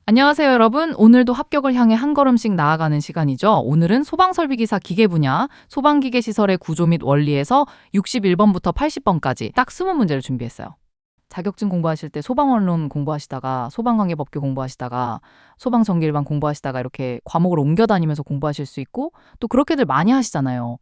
안녕하세요, 여러분. 오늘도 합격을 향해 한 걸음씩 나아가는 시간이죠. 오늘은 소방설비기사 기계 분야, 소방기계 시설의 구조 및 원리에서 61번부터 80번까지 딱 20문제를 준비했어요. 자격증 공부하실 때 소방원론 공부하시다가 소방관계법규 공부하시다가 소방전기일반 공부하시다가 이렇게 과목을 옮겨 다니면서 공부하실 수 있고 또 그렇게들 많이 하시잖아요.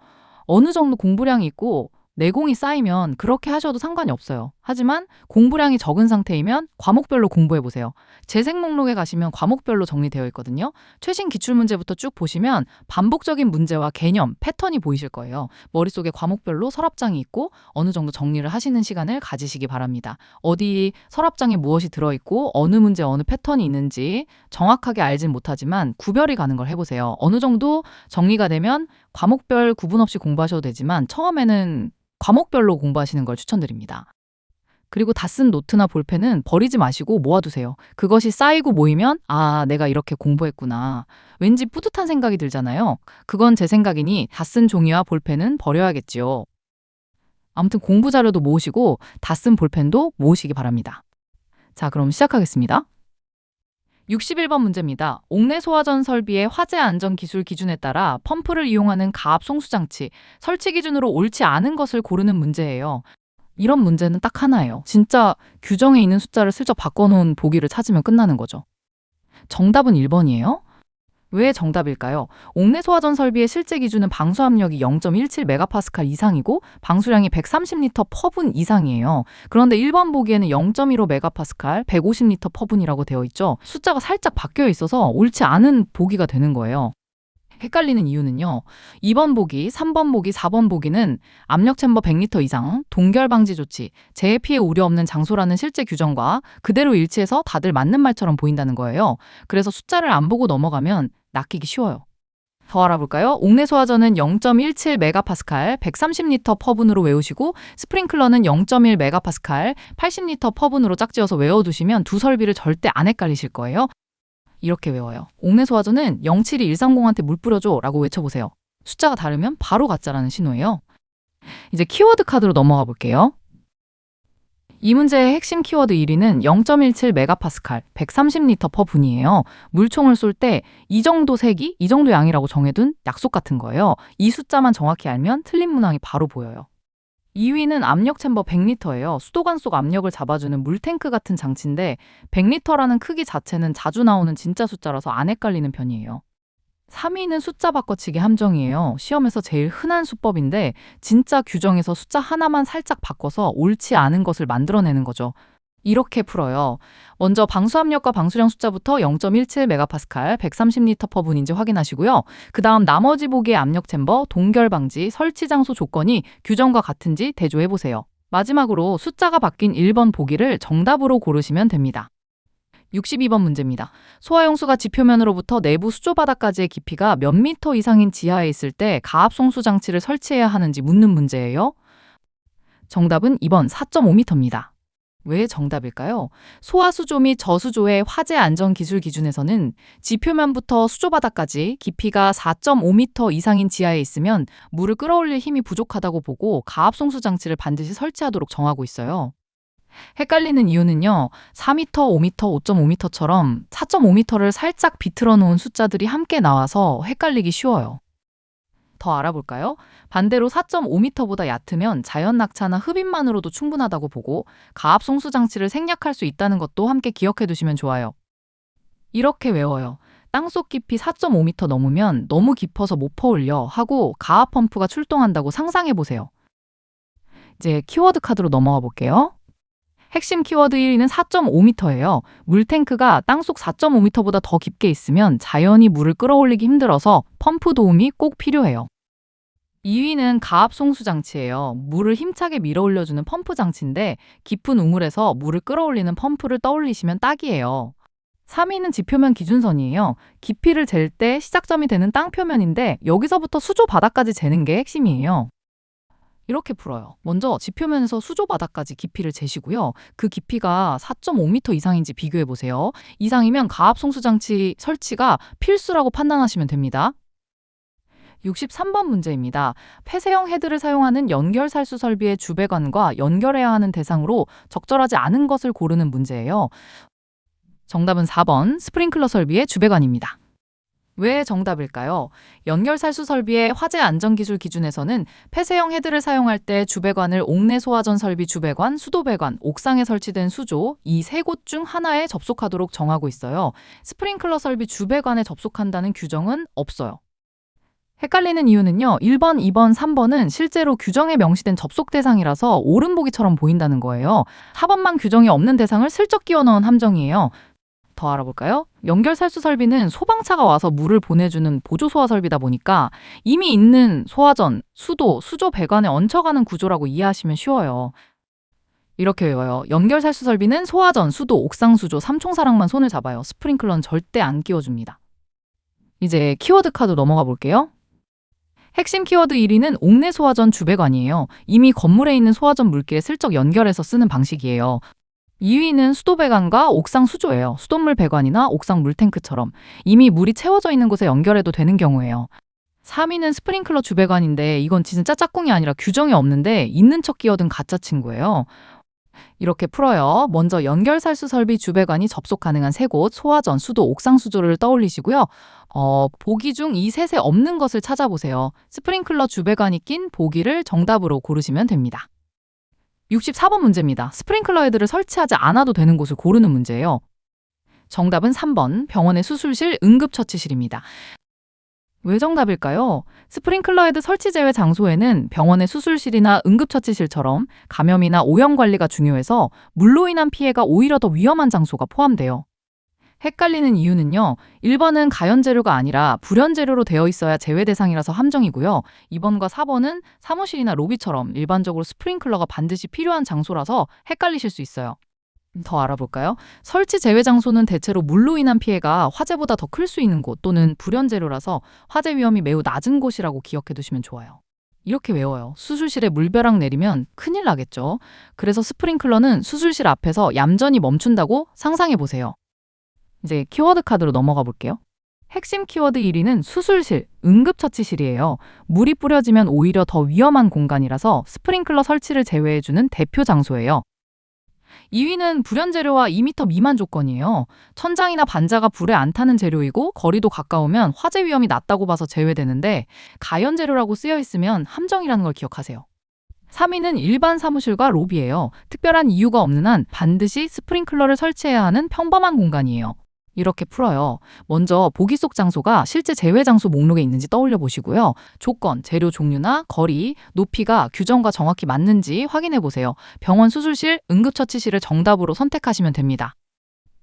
어느 정도 공부량이 있고 내공이 쌓이면 그렇게 하셔도 상관이 없어요. 하지만 공부량이 적은 상태이면 과목별로 공부해 보세요. 재생 목록에 가시면 과목별로 정리되어 있거든요. 최신 기출문제부터 쭉 보시면 반복적인 문제와 개념, 패턴이 보이실 거예요. 머릿속에 과목별로 서랍장이 있고 어느 정도 정리를 하시는 시간을 가지시기 바랍니다. 어디 서랍장에 무엇이 들어있고 어느 문제 어느 패턴이 있는지 정확하게 알진 못하지만 구별이 가는 걸 해보세요. 어느 정도 정리가 되면 과목별 구분 없이 공부하셔도 되지만 처음에는 과목별로 공부하시는 걸 추천드립니다. 그리고 다 쓴 노트나 볼펜은 버리지 마시고 모아두세요. 그것이 쌓이고 모이면 내가 이렇게 공부했구나. 왠지 뿌듯한 생각이 들잖아요. 그건 제 생각이니 다 쓴 종이와 볼펜은 버려야겠지요. 아무튼 공부 자료도 모으시고 다 쓴 볼펜도 모으시기 바랍니다. 자, 그럼 시작하겠습니다. 61번 문제입니다. 옥내 소화전 설비의 화재 안전 기술 기준에 따라 펌프를 이용하는 가압 송수장치 설치 기준으로 옳지 않은 것을 고르는 문제예요. 이런 문제는 딱 하나예요. 진짜 규정에 있는 숫자를 슬쩍 바꿔놓은 보기를 찾으면 끝나는 거죠. 정답은 1번이에요. 왜 정답일까요? 옥내 소화전 설비의 실제 기준은 방수압력이 0.17메가파스칼 이상이고 방수량이 130리터 퍼분 이상이에요. 그런데 1번 보기에는 0.15메가파스칼, 150리터 퍼분이라고 되어 있죠. 숫자가 살짝 바뀌어 있어서 옳지 않은 보기가 되는 거예요. 헷갈리는 이유는요. 2번 보기, 3번 보기, 4번 보기는 압력 챔버 100리터 이상, 동결 방지 조치, 재해 피해 우려 없는 장소라는 실제 규정과 그대로 일치해서 다들 맞는 말처럼 보인다는 거예요. 그래서 숫자를 안 보고 넘어가면 낚이기 쉬워요. 더 알아볼까요? 옥내 소화전은 0.17메가파스칼, 130리터 퍼분으로 외우시고 스프링클러는 0.1메가파스칼, 80리터 퍼분으로 짝지어서 외워두시면 두 설비를 절대 안 헷갈리실 거예요. 이렇게 외워요. 옥내 소화전은 072-130한테 물 뿌려줘 라고 외쳐보세요. 숫자가 다르면 바로 가짜라는 신호예요. 이제 키워드 카드로 넘어가 볼게요. 이 문제의 핵심 키워드 1위는 0.17메가파스칼, 130리터 퍼 분이에요. 물총을 쏠 때 이 정도 세기, 이 정도 양이라고 정해둔 약속 같은 거예요. 이 숫자만 정확히 알면 틀린 문항이 바로 보여요. 2위는 압력 챔버 100리터예요. 수도관 속 압력을 잡아주는 물탱크 같은 장치인데 100리터라는 크기 자체는 자주 나오는 진짜 숫자라서 안 헷갈리는 편이에요. 3위는 숫자 바꿔치기 함정이에요. 시험에서 제일 흔한 수법인데 진짜 규정에서 숫자 하나만 살짝 바꿔서 옳지 않은 것을 만들어내는 거죠. 이렇게 풀어요. 먼저 방수압력과 방수량 숫자부터 0.17메가파스칼, 130리터 퍼분인지 확인하시고요. 그 다음 나머지 보기의 압력 챔버, 동결 방지, 설치 장소 조건이 규정과 같은지 대조해보세요. 마지막으로 숫자가 바뀐 1번 보기를 정답으로 고르시면 됩니다. 62번 문제입니다. 소화용수가 지표면으로부터 내부 수조 바닥까지의 깊이가 몇 미터 이상인 지하에 있을 때 가압 송수 장치를 설치해야 하는지 묻는 문제예요. 정답은 2번 4.5m입니다. 왜 정답일까요? 소하수조 및 저수조의 화재 안전 기술 기준에서는 지표면부터 수조 바닥까지 깊이가 4.5m 이상인 지하에 있으면 물을 끌어올릴 힘이 부족하다고 보고 가압 송수 장치를 반드시 설치하도록 정하고 있어요. 헷갈리는 이유는요. 4m, 5m, 5.5m처럼 4.5m를 살짝 비틀어 놓은 숫자들이 함께 나와서 헷갈리기 쉬워요. 더 알아볼까요? 반대로 4.5m보다 얕으면 자연 낙차나 흡입만으로도 충분하다고 보고 가압 송수 장치를 생략할 수 있다는 것도 함께 기억해 두시면 좋아요. 이렇게 외워요. 땅속 깊이 4.5m 넘으면 너무 깊어서 못 퍼올려 하고 가압 펌프가 출동한다고 상상해 보세요. 이제 키워드 카드로 넘어가 볼게요. 핵심 키워드 1위는 4.5m예요. 물탱크가 땅속 4.5m보다 더 깊게 있으면 자연히 물을 끌어올리기 힘들어서 펌프 도움이 꼭 필요해요. 2위는 가압 송수 장치예요. 물을 힘차게 밀어 올려주는 펌프 장치인데 깊은 우물에서 물을 끌어올리는 펌프를 떠올리시면 딱이에요. 3위는 지표면 기준선이에요. 깊이를 잴 때 시작점이 되는 땅 표면인데 여기서부터 수조 바닥까지 재는 게 핵심이에요. 이렇게 풀어요. 먼저 지표면에서 수조 바닥까지 깊이를 재시고요. 그 깊이가 4.5m 이상인지 비교해 보세요. 이상이면 가압 송수 장치 설치가 필수라고 판단하시면 됩니다. 63번 문제입니다. 폐쇄형 헤드를 사용하는 연결살수 설비의 주배관과 연결해야 하는 대상으로 적절하지 않은 것을 고르는 문제예요. 정답은 4번 스프링클러 설비의 주배관입니다. 왜 정답일까요? 연결살수 설비의 화재 안전기술 기준에서는 폐쇄형 헤드를 사용할 때 주배관을 옥내 소화전 설비 주배관, 수도배관, 옥상에 설치된 수조 이 세 곳 중 하나에 접속하도록 정하고 있어요. 스프링클러 설비 주배관에 접속한다는 규정은 없어요. 헷갈리는 이유는요. 1번, 2번, 3번은 실제로 규정에 명시된 접속 대상이라서 옳은 보기처럼 보인다는 거예요. 4번만 규정이 없는 대상을 슬쩍 끼워 넣은 함정이에요. 더 알아볼까요? 연결살수 설비는 소방차가 와서 물을 보내주는 보조소화 설비다 보니까 이미 있는 소화전, 수도, 수조 배관에 얹혀가는 구조라고 이해하시면 쉬워요. 이렇게 외워요. 연결살수 설비는 소화전, 수도, 옥상수조, 삼총사랑만 손을 잡아요. 스프링클러는 절대 안 끼워줍니다. 이제 키워드 카드 넘어가 볼게요. 핵심 키워드 1위는 옥내 소화전 주배관이에요. 이미 건물에 있는 소화전 물기에 슬쩍 연결해서 쓰는 방식이에요. 2위는 수도 배관과 옥상 수조예요. 수돗물 배관이나 옥상 물탱크처럼 이미 물이 채워져 있는 곳에 연결해도 되는 경우예요. 3위는 스프링클러 주배관인데 이건 진짜 짝꿍이 아니라 규정이 없는데 있는 척 끼어든 가짜 친구예요. 이렇게 풀어요. 먼저 연결살수 설비 주배관이 접속 가능한 세 곳, 소화전, 수도, 옥상 수조를 떠올리시고요. 보기 중 이 셋에 없는 것을 찾아보세요. 스프링클러 주배관이 낀 보기를 정답으로 고르시면 됩니다. 64번 문제입니다. 스프링클러 헤드를 설치하지 않아도 되는 곳을 고르는 문제예요. 정답은 3번 병원의 수술실, 응급처치실입니다. 왜 정답일까요? 스프링클러 헤드 설치 제외 장소에는 병원의 수술실이나 응급처치실처럼 감염이나 오염 관리가 중요해서 물로 인한 피해가 오히려 더 위험한 장소가 포함돼요. 헷갈리는 이유는요. 1번은 가연재료가 아니라 불연재료로 되어 있어야 제외 대상이라서 함정이고요. 2번과 4번은 사무실이나 로비처럼 일반적으로 스프링클러가 반드시 필요한 장소라서 헷갈리실 수 있어요. 더 알아볼까요? 설치 제외 장소는 대체로 물로 인한 피해가 화재보다 더 클 수 있는 곳 또는 불연재료라서 화재 위험이 매우 낮은 곳이라고 기억해 두시면 좋아요. 이렇게 외워요. 수술실에 물벼락 내리면 큰일 나겠죠. 그래서 스프링클러는 수술실 앞에서 얌전히 멈춘다고 상상해 보세요. 이제 키워드 카드로 넘어가 볼게요. 핵심 키워드 1위는 수술실, 응급처치실이에요. 물이 뿌려지면 오히려 더 위험한 공간이라서 스프링클러 설치를 제외해주는 대표 장소예요. 2위는 불연재료와 2m 미만 조건이에요. 천장이나 반자가 불에 안 타는 재료이고 거리도 가까우면 화재 위험이 낮다고 봐서 제외되는데 가연재료라고 쓰여 있으면 함정이라는 걸 기억하세요. 3위는 일반 사무실과 로비예요. 특별한 이유가 없는 한 반드시 스프링클러를 설치해야 하는 평범한 공간이에요. 이렇게 풀어요. 먼저 보기 속 장소가 실제 제외 장소 목록에 있는지 떠올려 보시고요. 조건, 재료 종류나 거리, 높이가 규정과 정확히 맞는지 확인해 보세요. 병원 수술실, 응급처치실을 정답으로 선택하시면 됩니다.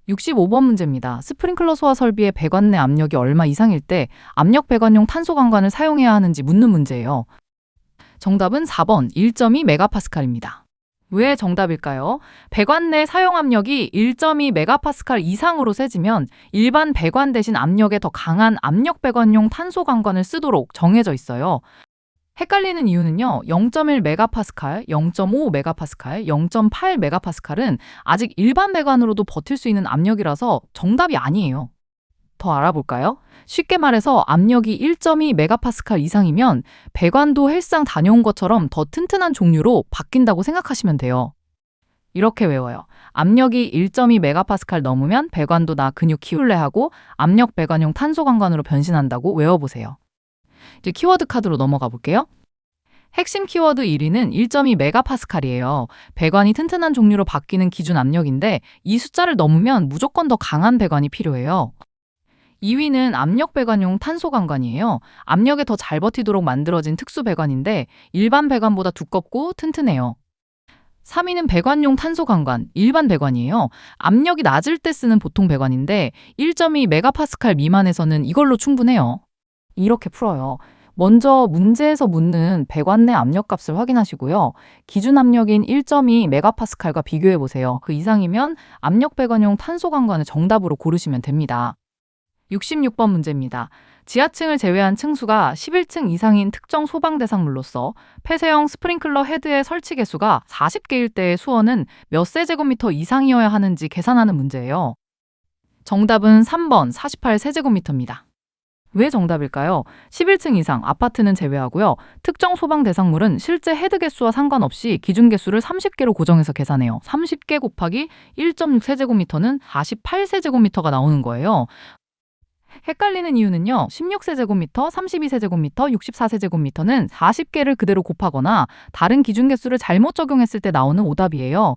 65번 문제입니다. 스프링클러 소화 설비의 배관 내 압력이 얼마 이상일 때 압력 배관용 탄소 관관을 사용해야 하는지 묻는 문제예요. 정답은 4번 1.2메가파스칼입니다. 왜 정답일까요? 배관 내 사용 압력이 1.2메가파스칼 이상으로 세지면 일반 배관 대신 압력에 더 강한 압력 배관용 탄소 관관을 쓰도록 정해져 있어요. 헷갈리는 이유는요. 0.1메가파스칼, 0.5메가파스칼, 0.8메가파스칼은 아직 일반 배관으로도 버틸 수 있는 압력이라서 정답이 아니에요. 더 알아볼까요? 쉽게 말해서 압력이 1.2메가파스칼 이상이면 배관도 헬스장 다녀온 것처럼 더 튼튼한 종류로 바뀐다고 생각하시면 돼요. 이렇게 외워요. 압력이 1.2메가파스칼 넘으면 배관도 나 근육 키울래 하고 압력 배관용 탄소 관관으로 변신한다고 외워보세요. 이제 키워드 카드로 넘어가 볼게요. 핵심 키워드 1위는 1.2메가파스칼이에요. 배관이 튼튼한 종류로 바뀌는 기준 압력인데 이 숫자를 넘으면 무조건 더 강한 배관이 필요해요. 2위는 압력 배관용 탄소 관관이에요. 압력에 더 잘 버티도록 만들어진 특수 배관인데 일반 배관보다 두껍고 튼튼해요. 3위는 배관용 탄소 관관, 일반 배관이에요. 압력이 낮을 때 쓰는 보통 배관인데 1.2메가파스칼 미만에서는 이걸로 충분해요. 이렇게 풀어요. 먼저 문제에서 묻는 배관 내 압력값을 확인하시고요. 기준 압력인 1.2메가파스칼과 비교해 보세요. 그 이상이면 압력 배관용 탄소 관관을 정답으로 고르시면 됩니다. 66번 문제입니다. 지하층을 제외한 층수가 11층 이상인 특정 소방 대상물로서 폐쇄형 스프링클러 헤드의 설치 개수가 40개일 때의 수원은 몇 세제곱미터 이상이어야 하는지 계산하는 문제예요. 정답은 3번 48세제곱미터입니다. 왜 정답일까요? 11층 이상 아파트는 제외하고요. 특정 소방 대상물은 실제 헤드 개수와 상관없이 기준 개수를 30개로 고정해서 계산해요. 30개 곱하기 1.6세제곱미터는 48세제곱미터가 나오는 거예요. 헷갈리는 이유는요. 16세제곱미터, 32세제곱미터, 64세제곱미터는 40개를 그대로 곱하거나 다른 기준 개수를 잘못 적용했을 때 나오는 오답이에요.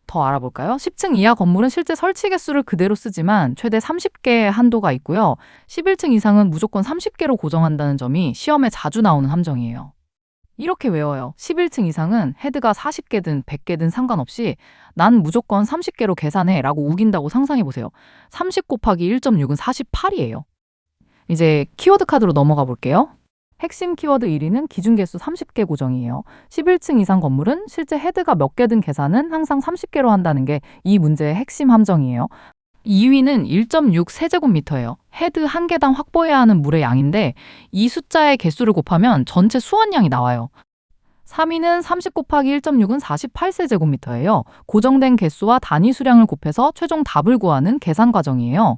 더 알아볼까요? 10층 이하 건물은 실제 설치 개수를 그대로 쓰지만 최대 30개의 한도가 있고요. 11층 이상은 무조건 30개로 고정한다는 점이 시험에 자주 나오는 함정이에요. 이렇게 외워요. 11층 이상은 헤드가 40개든 100개든 상관없이 난 무조건 30개로 계산해 라고 우긴다고 상상해보세요. 30 곱하기 1.6은 48이에요. 이제 키워드 카드로 넘어가 볼게요. 핵심 키워드 1위는 기준 개수 30개 고정이에요. 11층 이상 건물은 실제 헤드가 몇 개든 계산은 항상 30개로 한다는 게 이 문제의 핵심 함정이에요. 2위는 1.6 세제곱미터예요. 헤드 한 개당 확보해야 하는 물의 양인데 이 숫자의 개수를 곱하면 전체 수원량이 나와요. 3위는 30 곱하기 1.6은 48세제곱미터예요. 고정된 개수와 단위 수량을 곱해서 최종 답을 구하는 계산 과정이에요.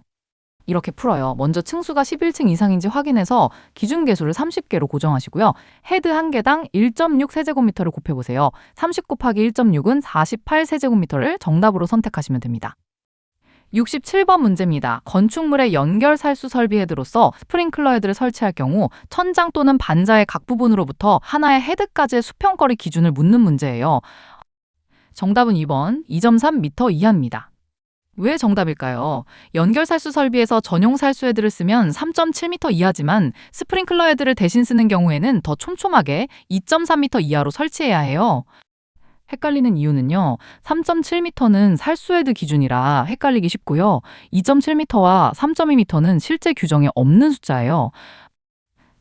이렇게 풀어요. 먼저 층수가 11층 이상인지 확인해서 기준 개수를 30개로 고정하시고요. 헤드 한 개당 1.6 세제곱미터를 곱해보세요. 30 곱하기 1.6은 48세제곱미터를 정답으로 선택하시면 됩니다. 67번 문제입니다. 건축물의 연결 살수 설비 헤드로서 스프링클러 헤드를 설치할 경우 천장 또는 반자의 각 부분으로부터 하나의 헤드까지의 수평거리 기준을 묻는 문제예요. 정답은 2번 2.3m 이하입니다. 왜 정답일까요? 연결 살수 설비에서 전용 살수 헤드를 쓰면 3.7m 이하지만 스프링클러 헤드를 대신 쓰는 경우에는 더 촘촘하게 2.3m 이하로 설치해야 해요. 헷갈리는 이유는요. 3.7m는 살수 헤드 기준이라 헷갈리기 쉽고요. 2.7m와 3.2m는 실제 규정에 없는 숫자예요.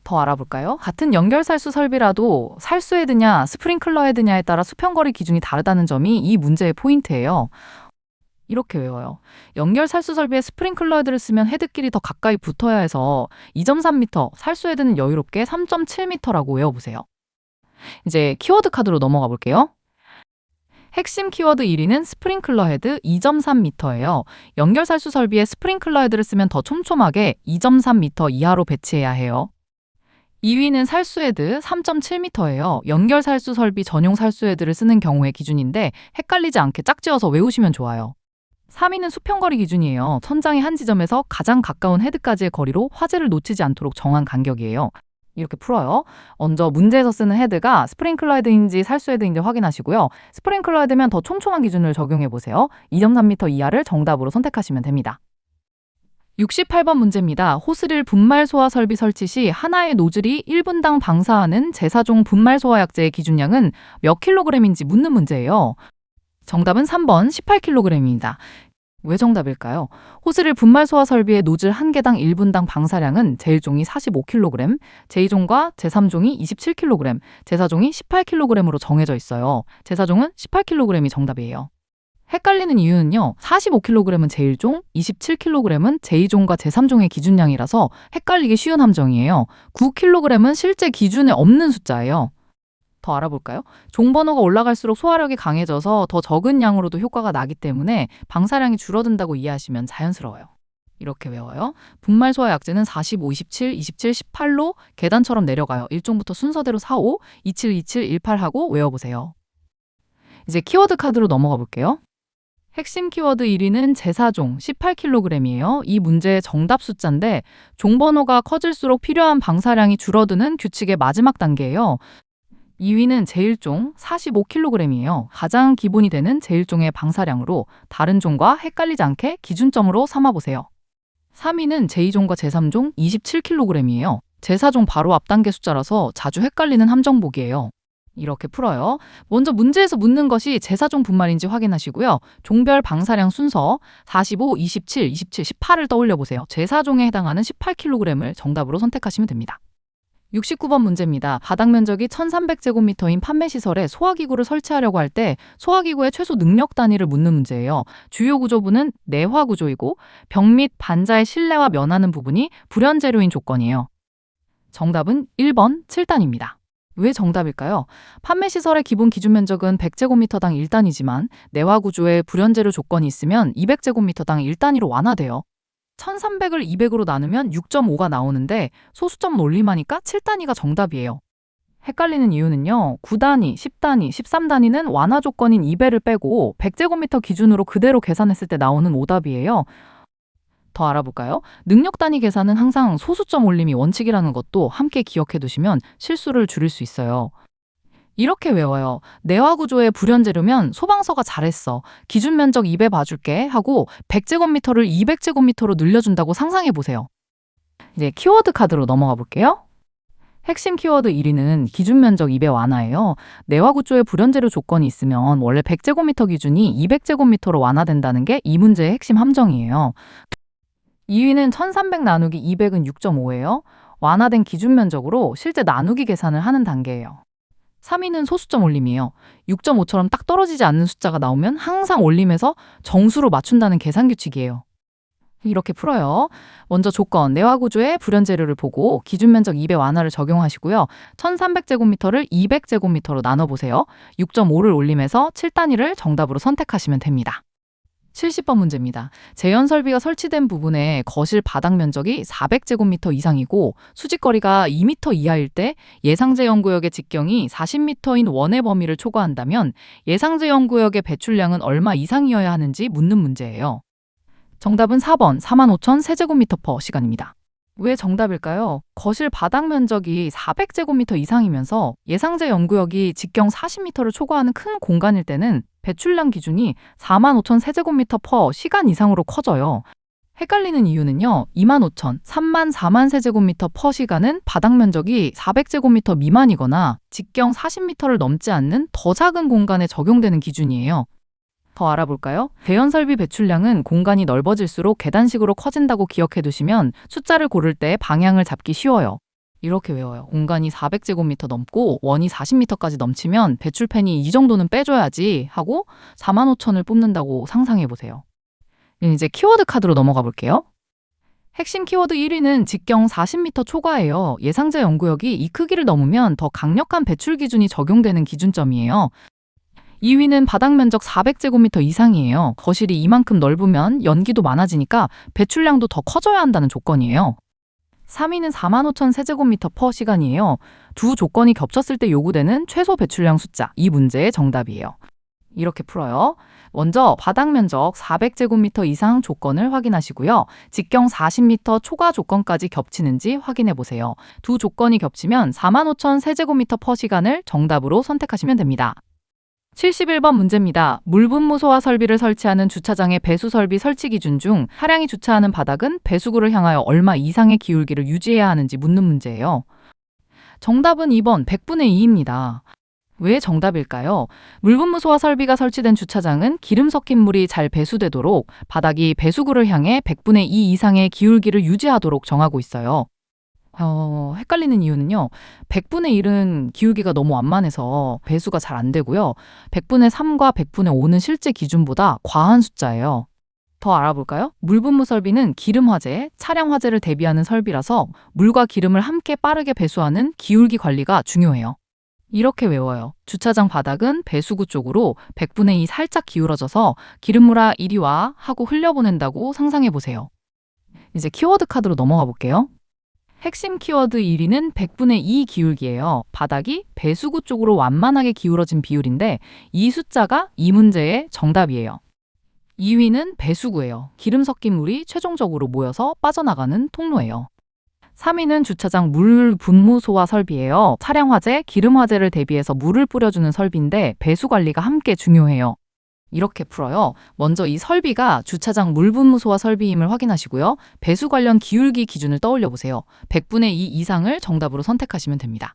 더 알아볼까요? 같은 연결 살수 설비라도 살수 헤드냐 스프링클러 헤드냐에 따라 수평거리 기준이 다르다는 점이 이 문제의 포인트예요. 이렇게 외워요. 연결 살수 설비에 스프링클러 헤드를 쓰면 헤드끼리 더 가까이 붙어야 해서 2.3m, 살수 헤드는 여유롭게 3.7m라고 외워보세요. 이제 키워드 카드로 넘어가 볼게요. 핵심 키워드 1위는 스프링클러 헤드 2.3m예요. 연결 살수 설비에 스프링클러 헤드를 쓰면 더 촘촘하게 2.3m 이하로 배치해야 해요. 2위는 살수 헤드 3.7m예요. 연결 살수 설비 전용 살수 헤드를 쓰는 경우의 기준인데 헷갈리지 않게 짝지어서 외우시면 좋아요. 3위는 수평거리 기준이에요. 천장의 한 지점에서 가장 가까운 헤드까지의 거리로 화재를 놓치지 않도록 정한 간격이에요. 이렇게 풀어요. 먼저 문제에서 쓰는 헤드가 스프링클러 헤드인지 살수 헤드인지 확인하시고요. 스프링클러 헤드면 더 촘촘한 기준을 적용해보세요. 2.3m 이하를 정답으로 선택하시면 됩니다. 68번 문제입니다. 호스릴 분말 소화 설비 설치 시 하나의 노즐이 1분당 방사하는 제사종 분말 소화 약제의 기준량은 몇 킬로그램인지 묻는 문제예요. 정답은 3번 18kg입니다. 왜 정답일까요? 호스릴 분말 소화 설비의 노즐 한 개당 1분당 방사량은 제1종이 45kg, 제2종과 제3종이 27kg, 제4종이 18kg으로 정해져 있어요. 제4종은 18kg이 정답이에요. 헷갈리는 이유는요. 45kg은 제1종, 27kg은 제2종과 제3종의 기준량이라서 헷갈리기 쉬운 함정이에요. 9kg은 실제 기준에 없는 숫자예요. 더 알아볼까요? 종번호가 올라갈수록 소화력이 강해져서 더 적은 양으로도 효과가 나기 때문에 방사량이 줄어든다고 이해하시면 자연스러워요. 이렇게 외워요. 분말 소화 약제는 45, 27, 27, 18로 계단처럼 내려가요. 1종부터 순서대로 4, 5, 27, 27, 18 하고 외워보세요. 이제 키워드 카드로 넘어가 볼게요. 핵심 키워드 1위는 제4종 18kg이에요. 이 문제의 정답 숫자인데 종번호가 커질수록 필요한 방사량이 줄어드는 규칙의 마지막 단계예요. 2위는 제1종 45kg이에요. 가장 기본이 되는 제1종의 방사량으로 다른 종과 헷갈리지 않게 기준점으로 삼아보세요. 3위는 제2종과 제3종 27kg이에요. 제4종 바로 앞 단계 숫자라서 자주 헷갈리는 함정복이에요. 이렇게 풀어요. 먼저 문제에서 묻는 것이 제4종 분말인지 확인하시고요. 종별 방사량 순서 45, 27, 27, 18을 떠올려 보세요. 제4종에 해당하는 18kg을 정답으로 선택하시면 됩니다. 69번 문제입니다. 바닥 면적이 1300제곱미터인 판매시설에 소화기구를 설치하려고 할 때 소화기구의 최소 능력 단위를 묻는 문제예요. 주요 구조부는 내화 구조이고 벽 및 반자의 실내와 면하는 부분이 불연재료인 조건이에요. 정답은 1번 7단입니다. 왜 정답일까요? 판매시설의 기본 기준 면적은 100제곱미터당 1단이지만 내화 구조에 불연재료 조건이 있으면 200제곱미터당 1단위로 완화돼요. 1300을 200으로 나누면 6.5가 나오는데 소수점은 올림하니까 7단위가 정답이에요. 헷갈리는 이유는요. 9단위, 10단위, 13단위는 완화 조건인 2배를 빼고 100제곱미터 기준으로 그대로 계산했을 때 나오는 오답이에요. 더 알아볼까요? 능력 단위 계산은 항상 소수점 올림이 원칙이라는 것도 함께 기억해 두시면 실수를 줄일 수 있어요. 이렇게 외워요. 내화 구조의 불연재료면 소방서가 잘했어. 기준 면적 2배 봐줄게 하고 100제곱미터를 200제곱미터로 늘려준다고 상상해 보세요. 이제 키워드 카드로 넘어가 볼게요. 핵심 키워드 1위는 기준 면적 2배 완화예요. 내화 구조의 불연재료 조건이 있으면 원래 100제곱미터 기준이 200제곱미터로 완화된다는 게 이 문제의 핵심 함정이에요. 2위는 1300 나누기 200은 6.5예요. 완화된 기준 면적으로 실제 나누기 계산을 하는 단계예요. 3위는 소수점 올림이에요. 6.5처럼 딱 떨어지지 않는 숫자가 나오면 항상 올림해서 정수로 맞춘다는 계산 규칙이에요. 이렇게 풀어요. 먼저 조건, 내화 구조의 불연재료를 보고 기준 면적 2배 완화를 적용하시고요. 1300제곱미터를 200제곱미터로 나눠보세요. 6.5를 올림해서 7단위를 정답으로 선택하시면 됩니다. 70번 문제입니다. 재현 설비가 설치된 부분의 거실 바닥 면적이 400제곱미터 이상이고 수직거리가 2m 이하일 때 예상제 연구역의 직경이 40m인 원의 범위를 초과한다면 예상제 연구역의 배출량은 얼마 이상이어야 하는지 묻는 문제예요. 정답은 4번 45,000 세제곱미터 퍼 시간입니다. 왜 정답일까요? 거실 바닥 면적이 400제곱미터 이상이면서 예상제 연구역이 직경 40m를 초과하는 큰 공간일 때는 배출량 기준이 45,000 세제곱미터 퍼 시간 이상으로 커져요. 헷갈리는 이유는요. 25,000, 34,000 세제곱미터 퍼 시간은 바닥 면적이 400제곱미터 미만이거나 직경 40m를 넘지 않는 더 작은 공간에 적용되는 기준이에요. 더 알아볼까요? 대연 설비 배출량은 공간이 넓어질수록 계단식으로 커진다고 기억해 두시면 숫자를 고를 때 방향을 잡기 쉬워요. 이렇게 외워요. 공간이 400제곱미터 넘고 원이 40m까지 넘치면 배출팬이 이 정도는 빼줘야지 하고 45,000을 뽑는다고 상상해 보세요. 이제 키워드 카드로 넘어가 볼게요. 핵심 키워드 1위는 직경 40m 초과예요. 예상제 연구역이 이 크기를 넘으면 더 강력한 배출 기준이 적용되는 기준점이에요. 2위는 바닥 면적 400제곱미터 이상이에요. 거실이 이만큼 넓으면 연기도 많아지니까 배출량도 더 커져야 한다는 조건이에요. 3위는 45,000 세제곱미터 퍼 시간이에요. 두 조건이 겹쳤을 때 요구되는 최소 배출량 숫자, 이 문제의 정답이에요. 이렇게 풀어요. 먼저 바닥 면적 400제곱미터 이상 조건을 확인하시고요. 직경 40m 초과 조건까지 겹치는지 확인해 보세요. 두 조건이 겹치면 45,000 세제곱미터 퍼 시간을 정답으로 선택하시면 됩니다. 71번 문제입니다. 물분무 소화 설비를 설치하는 주차장의 배수 설비 설치 기준 중 차량이 주차하는 바닥은 배수구를 향하여 얼마 이상의 기울기를 유지해야 하는지 묻는 문제예요. 정답은 2번 100분의 2입니다. 왜 정답일까요? 물분무 소화 설비가 설치된 주차장은 기름 섞인 물이 잘 배수되도록 바닥이 배수구를 향해 100분의 2 이상의 기울기를 유지하도록 정하고 있어요. 헷갈리는 이유는요. 100분의 1은 기울기가 너무 완만해서 배수가 잘 안 되고요. 100분의 3과 100분의 5는 실제 기준보다 과한 숫자예요. 더 알아볼까요? 물분무 설비는 기름 화재, 차량 화재를 대비하는 설비라서 물과 기름을 함께 빠르게 배수하는 기울기 관리가 중요해요. 이렇게 외워요. 주차장 바닥은 배수구 쪽으로 100분의 2 살짝 기울어져서 기름물아 이리 와 하고 흘려보낸다고 상상해 보세요. 이제 키워드 카드로 넘어가 볼게요. 핵심 키워드 1위는 100분의 2 기울기예요. 바닥이 배수구 쪽으로 완만하게 기울어진 비율인데 이 숫자가 이 문제의 정답이에요. 2위는 배수구예요. 기름 섞인 물이 최종적으로 모여서 빠져나가는 통로예요. 3위는 주차장 물 분무 소화 설비예요. 차량 화재, 기름 화재를 대비해서 물을 뿌려주는 설비인데 배수 관리가 함께 중요해요. 이렇게 풀어요. 먼저 이 설비가 주차장 물분무 소화 설비임을 확인하시고요. 배수 관련 기울기 기준을 떠올려 보세요. 100분의 2 이상을 정답으로 선택하시면 됩니다.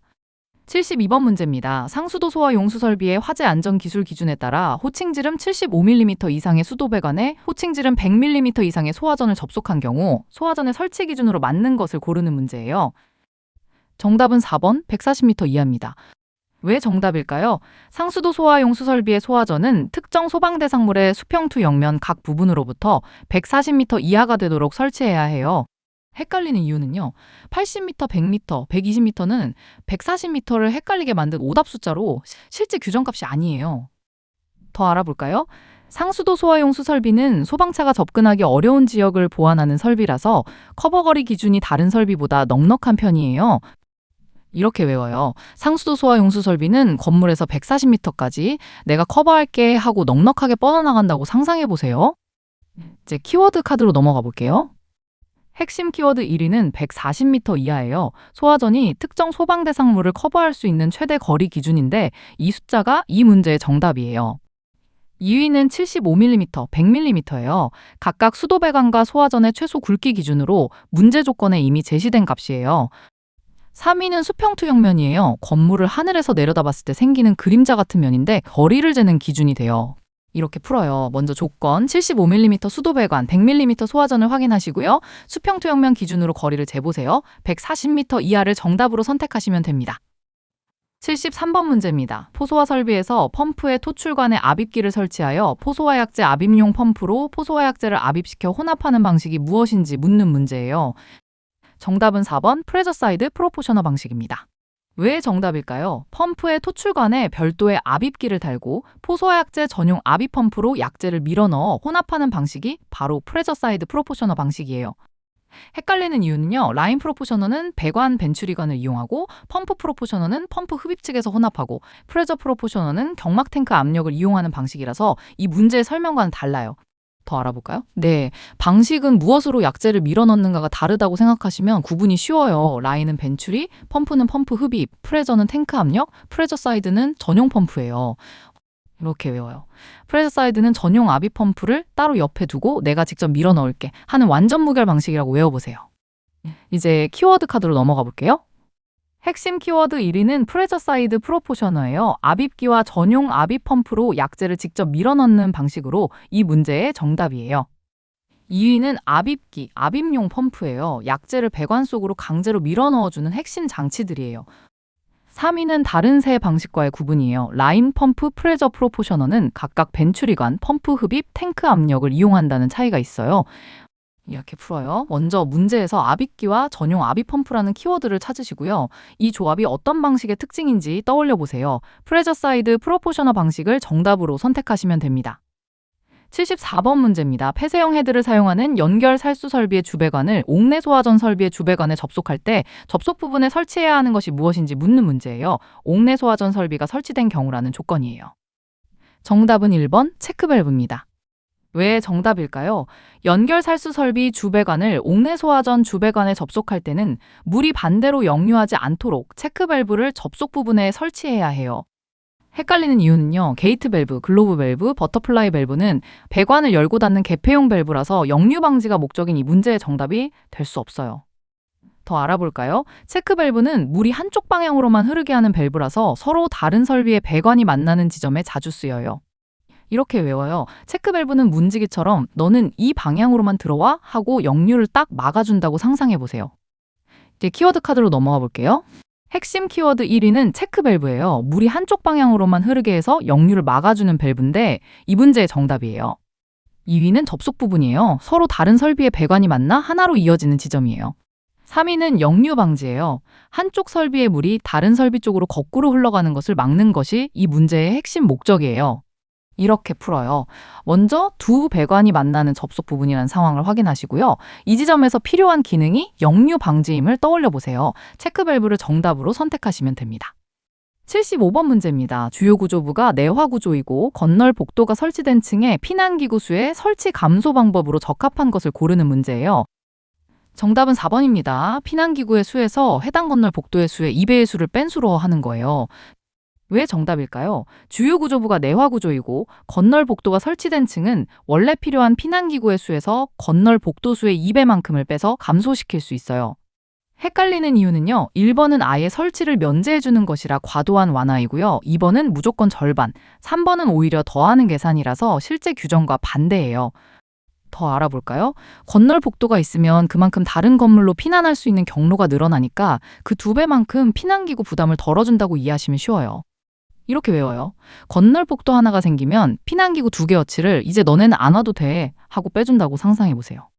72번 문제입니다. 상수도 소화 용수 설비의 화재 안전 기술 기준에 따라 호칭지름 75mm 이상의 수도배관에 호칭지름 100mm 이상의 소화전을 접속한 경우 소화전의 설치 기준으로 맞는 것을 고르는 문제예요. 정답은 4번 140m 이하입니다. 왜 정답일까요? 상수도 소화 용수 설비의 소화전은 특정 소방 대상물의 수평투 옆면 각 부분으로부터 140m 이하가 되도록 설치해야 해요. 헷갈리는 이유는요. 80m, 100m, 120m는 140m를 헷갈리게 만든 오답 숫자로 실제 규정값이 아니에요. 더 알아볼까요? 상수도 소화용수 설비는 소방차가 접근하기 어려운 지역을 보완하는 설비라서 커버거리 기준이 다른 설비보다 넉넉한 편이에요. 이렇게 외워요. 상수도 소화용수 설비는 건물에서 140m까지 내가 커버할게 하고 넉넉하게 뻗어나간다고 상상해 보세요. 이제 키워드 카드로 넘어가 볼게요. 핵심 키워드 1위는 140m 이하예요. 소화전이 특정 소방 대상물을 커버할 수 있는 최대 거리 기준인데 이 숫자가 이 문제의 정답이에요. 2위는 75mm, 100mm예요. 각각 수도 배관과 소화전의 최소 굵기 기준으로 문제 조건에 이미 제시된 값이에요. 3위는 수평투영 면이에요. 건물을 하늘에서 내려다봤을 때 생기는 그림자 같은 면인데 거리를 재는 기준이 돼요. 이렇게 풀어요. 먼저 조건 75mm 수도 배관, 100mm 소화전을 확인하시고요. 수평투영면 기준으로 거리를 재보세요. 140m 이하를 정답으로 선택하시면 됩니다. 73번 문제입니다. 포소화 설비에서 펌프의 토출관에 압입기를 설치하여 포소화약제 압입용 펌프로 포소화약제를 압입시켜 혼합하는 방식이 무엇인지 묻는 문제예요. 정답은 4번 프레저사이드 프로포셔너 방식입니다. 왜 정답일까요? 펌프의 토출관에 별도의 압입기를 달고 포소화약제 전용 압입 펌프로 약제를 밀어넣어 혼합하는 방식이 바로 프레저사이드 프로포셔너 방식이에요. 헷갈리는 이유는요. 라인 프로포셔너는 배관 벤츄리관을 이용하고 펌프 프로포셔너는 펌프 흡입 측에서 혼합하고 프레저 프로포셔너는 경막 탱크 압력을 이용하는 방식이라서 이 문제의 설명과는 달라요. 더 알아볼까요? 네, 방식은 무엇으로 약제를 밀어넣는가가 다르다고 생각하시면 구분이 쉬워요. 라인은 벤츄리, 펌프는 펌프 흡입, 프레저는 탱크 압력, 프레저 사이드는 전용 펌프예요. 이렇게 외워요. 프레저 사이드는 전용 압입 펌프를 따로 옆에 두고 내가 직접 밀어 넣을게 하는 완전 무결 방식이라고 외워보세요. 이제 키워드 카드로 넘어가 볼게요. 핵심 키워드 1위는 프레저 사이드 프로포셔너예요. 압입기와 전용 압입 펌프로 약제를 직접 밀어 넣는 방식으로 이 문제의 정답이에요. 2위는 압입기, 압입용 펌프예요. 약제를 배관 속으로 강제로 밀어 넣어주는 핵심 장치들이에요. 3위는 다른 세 방식과의 구분이에요. 라인 펌프 프레저 프로포셔너는 각각 벤츄리관, 펌프 흡입, 탱크 압력을 이용한다는 차이가 있어요. 이렇게 풀어요. 먼저 문제에서 압입기와 전용 압입 펌프라는 키워드를 찾으시고요. 이 조합이 어떤 방식의 특징인지 떠올려 보세요. 프레저 사이드 프로포셔너 방식을 정답으로 선택하시면 됩니다. 74번 문제입니다. 폐쇄형 헤드를 사용하는 연결 살수 설비의 주배관을 옥내 소화전 설비의 주배관에 접속할 때 접속 부분에 설치해야 하는 것이 무엇인지 묻는 문제예요. 옥내 소화전 설비가 설치된 경우라는 조건이에요. 정답은 1번 체크밸브입니다. 왜 정답일까요? 연결 살수 설비 주배관을 옥내 소화전 주배관에 접속할 때는 물이 반대로 역류하지 않도록 체크밸브를 접속 부분에 설치해야 해요. 헷갈리는 이유는요. 게이트 밸브, 글로브 밸브, 버터플라이 밸브는 배관을 열고 닫는 개폐용 밸브라서 역류 방지가 목적인 이 문제의 정답이 될 수 없어요. 더 알아볼까요? 체크 밸브는 물이 한쪽 방향으로만 흐르게 하는 밸브라서 서로 다른 설비의 배관이 만나는 지점에 자주 쓰여요. 이렇게 외워요. 체크 밸브는 문지기처럼 너는 이 방향으로만 들어와 하고 역류를 딱 막아준다고 상상해 보세요. 이제 키워드 카드로 넘어가 볼게요. 핵심 키워드 1위는 체크 밸브예요. 물이 한쪽 방향으로만 흐르게 해서 역류를 막아주는 밸브인데 이 문제의 정답이에요. 2위는 접속 부분이에요. 서로 다른 설비의 배관이 만나 하나로 이어지는 지점이에요. 3위는 역류 방지예요. 한쪽 설비의 물이 다른 설비 쪽으로 거꾸로 흘러가는 것을 막는 것이 이 문제의 핵심 목적이에요. 이렇게 풀어요. 먼저 두 배관이 만나는 접속 부분이라는 상황을 확인하시고요. 이 지점에서 필요한 기능이 역류 방지임을 떠올려 보세요. 체크 밸브를 정답으로 선택하시면 됩니다. 75번 문제입니다. 주요 구조부가 내화 구조이고 건널 복도가 설치된 층에 피난기구 수의 설치 감소 방법으로 적합한 것을 고르는 문제예요. 정답은 4번입니다. 피난기구의 수에서 해당 건널 복도의 수의 2배의 수를 뺀 수로 하는 거예요. 왜 정답일까요? 주요 구조부가 내화 구조이고 건널 복도가 설치된 층은 원래 필요한 피난기구의 수에서 건널 복도 수의 2배만큼을 빼서 감소시킬 수 있어요. 헷갈리는 이유는요. 1번은 아예 설치를 면제해주는 것이라 과도한 완화이고요. 2번은 무조건 절반, 3번은 오히려 더하는 계산이라서 실제 규정과 반대예요. 더 알아볼까요? 건널 복도가 있으면 그만큼 다른 건물로 피난할 수 있는 경로가 늘어나니까 그 2배만큼 피난기구 부담을 덜어준다고 이해하시면 쉬워요. 이렇게 외워요. 건널 복도 하나가 생기면 피난기구 2개어치를 이제 너네는 안 와도 돼 하고 빼준다고 상상해보세요.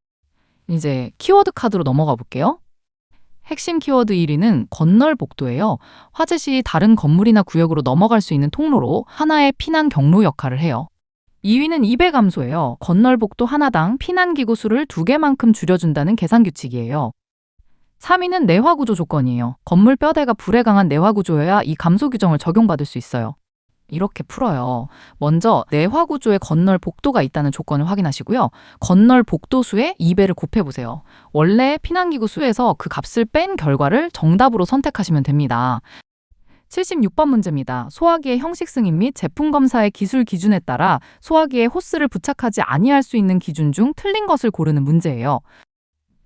이제 키워드 카드로 넘어가 볼게요. 핵심 키워드 1위는 건널 복도예요. 화재 시 다른 건물이나 구역으로 넘어갈 수 있는 통로로 하나의 피난 경로 역할을 해요. 2위는 2배 감소예요. 건널복도 하나당 피난기구 수를 2개만큼 줄여준다는 계산규칙이에요. 3위는 내화구조 조건이에요. 건물 뼈대가 불에 강한 내화구조여야 이 감소 규정을 적용받을 수 있어요. 이렇게 풀어요. 먼저 내화 구조에 건널 복도가 있다는 조건을 확인하시고요. 건널 복도 수에 2배를 곱해보세요. 원래 피난기구 수에서 그 값을 뺀 결과를 정답으로 선택하시면 됩니다. 76번 문제입니다. 소화기의 형식 승인 및 제품 검사의 기술 기준에 따라 소화기에 호스를 부착하지 아니할 수 있는 기준 중 틀린 것을 고르는 문제예요.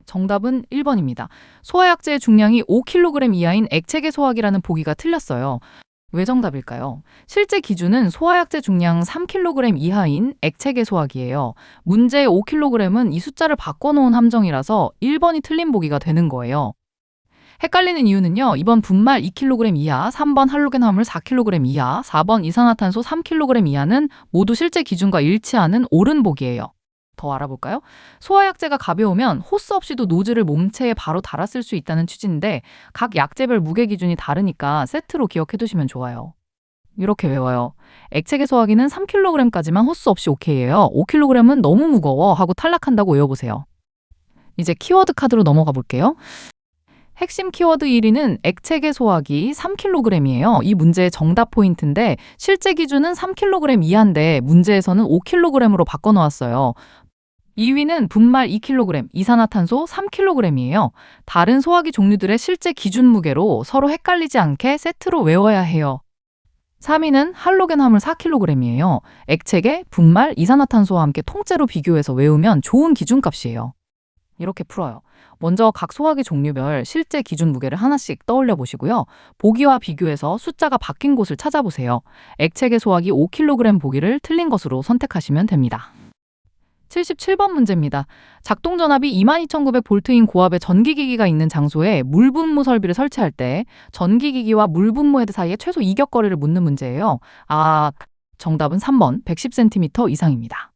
정답은 1번입니다. 소화약제의 중량이 5kg 이하인 액체계 소화기라는 보기가 틀렸어요. 왜 정답일까요? 실제 기준은 소화약제 중량 3kg 이하인 액체계 소화기예요. 문제의 5kg은 이 숫자를 바꿔놓은 함정이라서 1번이 틀린 보기가 되는 거예요. 헷갈리는 이유는요. 2번 분말 2kg 이하, 3번 할로겐 화물 4kg 이하, 4번 이산화탄소 3kg 이하는 모두 실제 기준과 일치하는 옳은 보기예요. 더 알아볼까요? 소화약제가 가벼우면 호스 없이도 노즐을 몸체에 바로 달았을 수 있다는 취지인데 각 약제별 무게 기준이 다르니까 세트로 기억해 두시면 좋아요. 이렇게 외워요. 액체계 소화기는 3kg까지만 호스 없이 오케이예요. 5kg은 너무 무거워 하고 탈락한다고 외워보세요. 이제 키워드 카드로 넘어가 볼게요. 핵심 키워드 1위는 액체계 소화기 3kg이에요. 이 문제의 정답 포인트인데 실제 기준은 3kg 이하인데 문제에서는 5kg으로 바꿔놓았어요. 2위는 분말 2kg, 이산화탄소 3kg이에요. 다른 소화기 종류들의 실제 기준 무게로 서로 헷갈리지 않게 세트로 외워야 해요. 3위는 할로겐 화물 4kg이에요. 액체계, 분말, 이산화탄소와 함께 통째로 비교해서 외우면 좋은 기준값이에요. 이렇게 풀어요. 먼저 각 소화기 종류별 실제 기준 무게를 하나씩 떠올려 보시고요. 보기와 비교해서 숫자가 바뀐 곳을 찾아보세요. 액체계 소화기 5kg 보기를 틀린 것으로 선택하시면 됩니다. 77번 문제입니다. 작동 전압이 22,900V인 고압의 전기기기가 있는 장소에 물분무 설비를 설치할 때 전기기기와 물분무 헤드 사이에 최소 이격거리를 묻는 문제예요. 정답은 3번 110cm 이상입니다.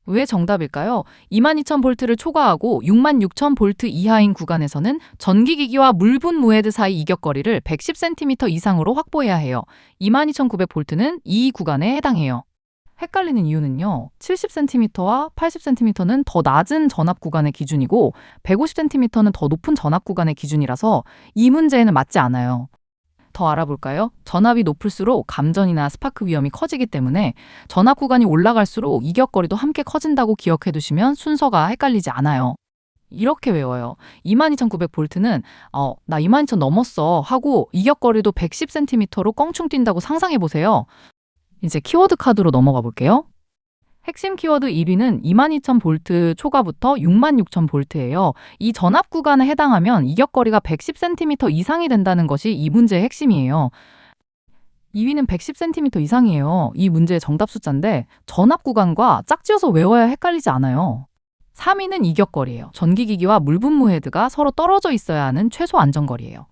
왜 정답일까요? 22,000V를 초과하고 66,000V 이하인 구간에서는 전기기기와 물분무 헤드 사이 이격거리를 110cm 이상으로 확보해야 해요. 22,900V는 이 구간에 해당해요. 헷갈리는 이유는요. 70cm와 80cm는 더 낮은 전압 구간의 기준이고 150cm는 더 높은 전압 구간의 기준이라서 이 문제에는 맞지 않아요. 더 알아볼까요? 전압이 높을수록 감전이나 스파크 위험이 커지기 때문에 전압 구간이 올라갈수록 이격거리도 함께 커진다고 기억해 두시면 순서가 헷갈리지 않아요. 이렇게 외워요. 22,900V는 나 22,000 넘었어 하고 이격거리도 110cm로 껑충 뛴다고 상상해 보세요. 이제 키워드 카드로 넘어가 볼게요. 핵심 키워드 1위는 22,000V 초과부터 66,000V예요. 이 전압 구간에 해당하면 이격거리가 110cm 이상이 된다는 것이 이 문제의 핵심이에요. 2위는 110cm 이상이에요. 이 문제의 정답 숫자인데 전압 구간과 짝지어서 외워야 헷갈리지 않아요. 3위는 이격거리예요. 전기기기와 물분무 헤드가 서로 떨어져 있어야 하는 최소 안전거리예요.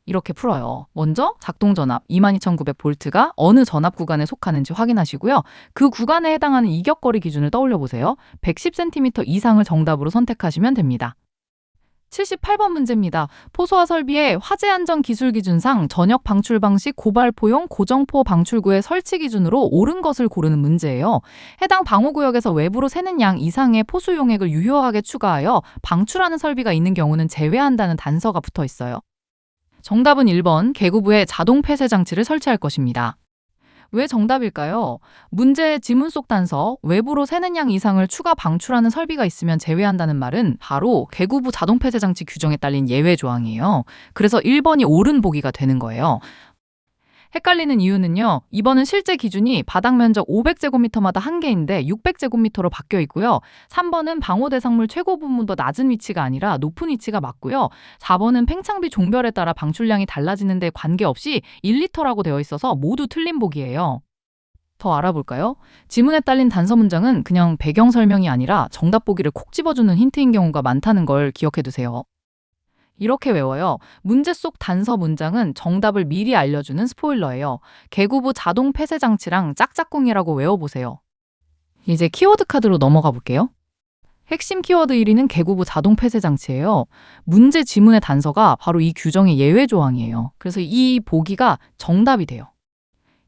이렇게 풀어요. 먼저 작동 전압 22,900V가 어느 전압 구간에 속하는지 확인하시고요. 그 구간에 해당하는 이격거리 기준을 떠올려 보세요. 110cm 이상을 정답으로 선택하시면 됩니다. 78번 문제입니다. 포소화 설비의 화재 안전 기술 기준상 전역 방출 방식 고발포용 고정포 방출구의 설치 기준으로 옳은 것을 고르는 문제예요. 해당 방호구역에서 외부로 새는 양 이상의 포수 용액을 유효하게 추가하여 방출하는 설비가 있는 경우는 제외한다는 단서가 붙어 있어요. 정답은 1번 개구부에 자동 폐쇄 장치를 설치할 것입니다. 왜 정답일까요? 문제의 지문 속 단서 외부로 새는 양 이상을 추가 방출하는 설비가 있으면 제외한다는 말은 바로 개구부 자동 폐쇄 장치 규정에 딸린 예외 조항이에요. 그래서 1번이 옳은 보기가 되는 거예요. 헷갈리는 이유는요. 2번은 실제 기준이 바닥 면적 500제곱미터마다 1개인데 600제곱미터로 바뀌어 있고요. 3번은 방호 대상물 최고 분무도 낮은 위치가 아니라 높은 위치가 맞고요. 4번은 팽창비 종별에 따라 방출량이 달라지는 데 관계없이 1리터라고 되어 있어서 모두 틀린 보기예요. 더 알아볼까요? 지문에 딸린 단서 문장은 그냥 배경 설명이 아니라 정답 보기를 콕 집어주는 힌트인 경우가 많다는 걸 기억해 두세요. 이렇게 외워요. 문제 속 단서 문장은 정답을 미리 알려주는 스포일러예요. 개구부 자동 폐쇄 장치랑 짝짝꿍이라고 외워보세요. 이제 키워드 카드로 넘어가 볼게요. 핵심 키워드 1위는 개구부 자동 폐쇄 장치예요. 문제 지문의 단서가 바로 이 규정의 예외 조항이에요. 그래서 이 보기가 정답이 돼요.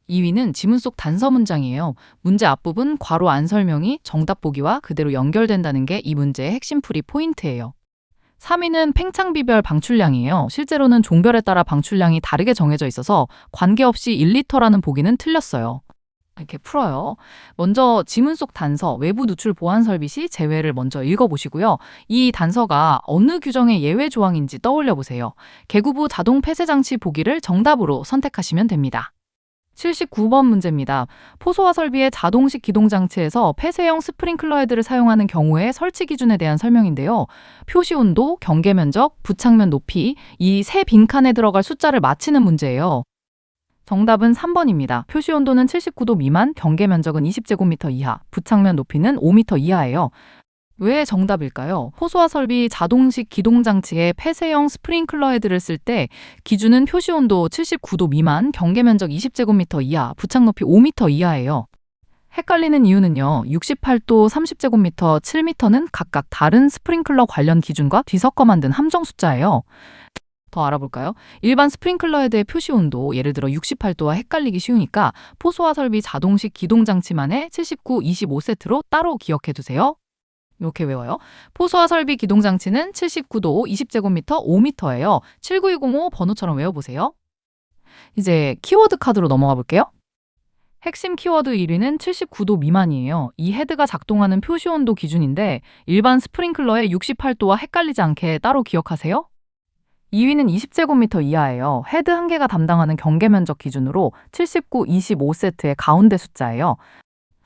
2위는 지문 속 단서 문장이에요. 문제 앞부분 괄호 안 설명이 정답 보기와 그대로 연결된다는 게 이 문제의 핵심 풀이 포인트예요. 3위는 팽창비별 방출량이에요. 실제로는 종별에 따라 방출량이 다르게 정해져 있어서 관계없이 1리터라는 보기는 틀렸어요. 이렇게 풀어요. 먼저 지문 속 단서, 외부 누출 보안 설비 시 제외를 먼저 읽어보시고요. 이 단서가 어느 규정의 예외 조항인지 떠올려 보세요. 개구부 자동 폐쇄 장치 보기를 정답으로 선택하시면 됩니다. 79번 문제입니다. 포소화 설비의 자동식 기동 장치에서 폐쇄형 스프링클러 헤드를 사용하는 경우의 설치 기준에 대한 설명인데요. 표시 온도, 경계 면적, 부착면 높이 이 세 빈칸에 들어갈 숫자를 맞히는 문제예요. 정답은 3번입니다. 표시 온도는 79도 미만, 경계 면적은 20제곱미터 이하, 부착면 높이는 5m 이하예요. 왜 정답일까요? 포소화 설비 자동식 기동 장치의 폐쇄형 스프링클러 헤드를 쓸 때 기준은 표시 온도 79도 미만, 경계 면적 20제곱미터 이하, 부착 높이 5m 이하예요. 헷갈리는 이유는요. 68도 30제곱미터, 7m는 각각 다른 스프링클러 관련 기준과 뒤섞어 만든 함정 숫자예요. 더 알아볼까요? 일반 스프링클러 헤드의 표시 온도, 예를 들어 68도와 헷갈리기 쉬우니까 포소화 설비 자동식 기동 장치만의 79, 25세트로 따로 기억해 두세요. 이렇게 외워요. 포소화 설비 기동 장치는 79도 20제곱미터 5m예요. 79205 번호처럼 외워보세요. 이제 키워드 카드로 넘어가 볼게요. 핵심 키워드 1위는 79도 미만이에요. 이 헤드가 작동하는 표시 온도 기준인데 일반 스프링클러의 68도와 헷갈리지 않게 따로 기억하세요. 2위는 20제곱미터 이하예요. 헤드 한 개가 담당하는 경계 면적 기준으로 79, 25세트의 가운데 숫자예요.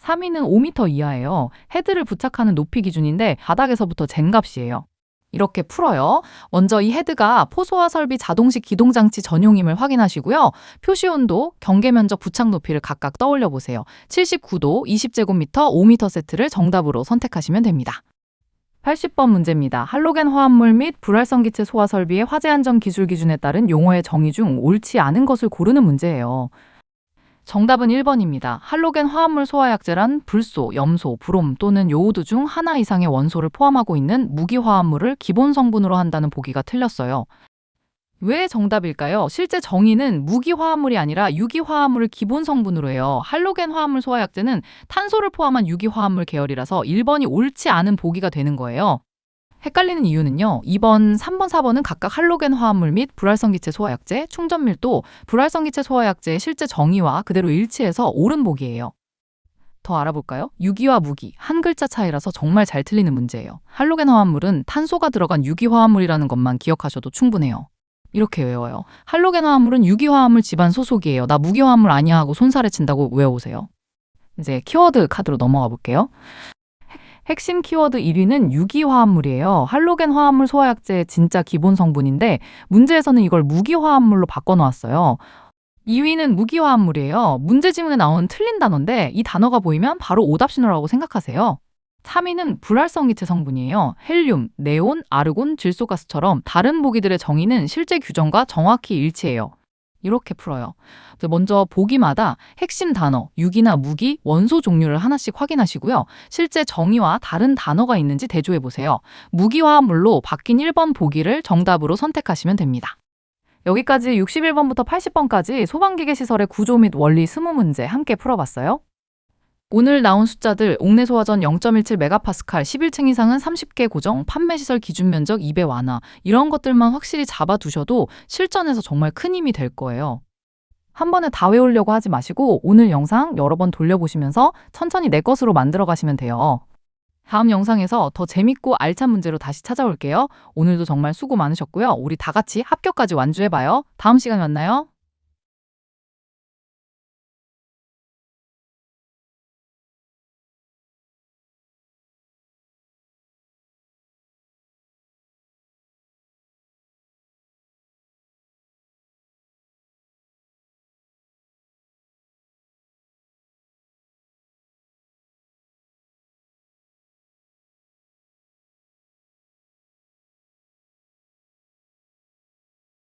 3위는 5m 이하예요. 헤드를 부착하는 높이 기준인데 바닥에서부터 젠값이에요. 이렇게 풀어요. 먼저 이 헤드가 포소화 설비 자동식 기동 장치 전용임을 확인하시고요. 표시 온도, 경계 면적, 부착 높이를 각각 떠올려 보세요. 79도, 20제곱미터, 5m 세트를 정답으로 선택하시면 됩니다. 80번 문제입니다. 할로겐 화합물 및 불활성 기체 소화 설비의 화재 안전 기술 기준에 따른 용어의 정의 중 옳지 않은 것을 고르는 문제예요. 정답은 1번입니다. 할로겐 화합물 소화약제란 불소, 염소, 브롬 또는 요오드 중 하나 이상의 원소를 포함하고 있는 무기화합물을 기본 성분으로 한다는 보기가 틀렸어요. 왜 정답일까요? 실제 정의는 무기화합물이 아니라 유기화합물을 기본 성분으로 해요. 할로겐 화합물 소화약제는 탄소를 포함한 유기화합물 계열이라서 1번이 옳지 않은 보기가 되는 거예요. 헷갈리는 이유는요. 2번, 3번, 4번은 각각 할로겐 화합물 및 불활성 기체 소화약제, 충전 밀도, 불활성 기체 소화약제의 실제 정의와 그대로 일치해서 옳은 보기예요. 더 알아볼까요? 유기와 무기, 한 글자 차이라서 정말 잘 틀리는 문제예요. 할로겐 화합물은 탄소가 들어간 유기화합물이라는 것만 기억하셔도 충분해요. 이렇게 외워요. 할로겐 화합물은 유기화합물 집안 소속이에요. 나 무기화합물 아니야 하고 손살에 친다고 외워오세요. 이제 키워드 카드로 넘어가 볼게요. 핵심 키워드 1위는 유기화합물이에요. 할로겐 화합물 소화약제의 진짜 기본 성분인데 문제에서는 이걸 무기화합물로 바꿔놓았어요. 2위는 무기화합물이에요. 문제 지문에 나온 틀린 단어인데 이 단어가 보이면 바로 오답 신호라고 생각하세요. 3위는 불활성 기체 성분이에요. 헬륨, 네온, 아르곤, 질소가스처럼 다른 보기들의 정의는 실제 규정과 정확히 일치해요. 이렇게 풀어요. 먼저 보기마다 핵심 단어, 유기나 무기, 원소 종류를 하나씩 확인하시고요. 실제 정의와 다른 단어가 있는지 대조해 보세요. 무기화합물로 바뀐 1번 보기를 정답으로 선택하시면 됩니다. 여기까지 61번부터 80번까지 소방기계시설의 구조 및 원리 20문제 함께 풀어봤어요. 오늘 나온 숫자들 옥내 소화전 0.17메가파스칼 11층 이상은 30개 고정, 판매시설 기준 면적 2배 완화 이런 것들만 확실히 잡아두셔도 실전에서 정말 큰 힘이 될 거예요. 한 번에 다 외우려고 하지 마시고 오늘 영상 여러 번 돌려보시면서 천천히 내 것으로 만들어 가시면 돼요. 다음 영상에서 더 재밌고 알찬 문제로 다시 찾아올게요. 오늘도 정말 수고 많으셨고요. 우리 다 같이 합격까지 완주해봐요. 다음 시간에 만나요.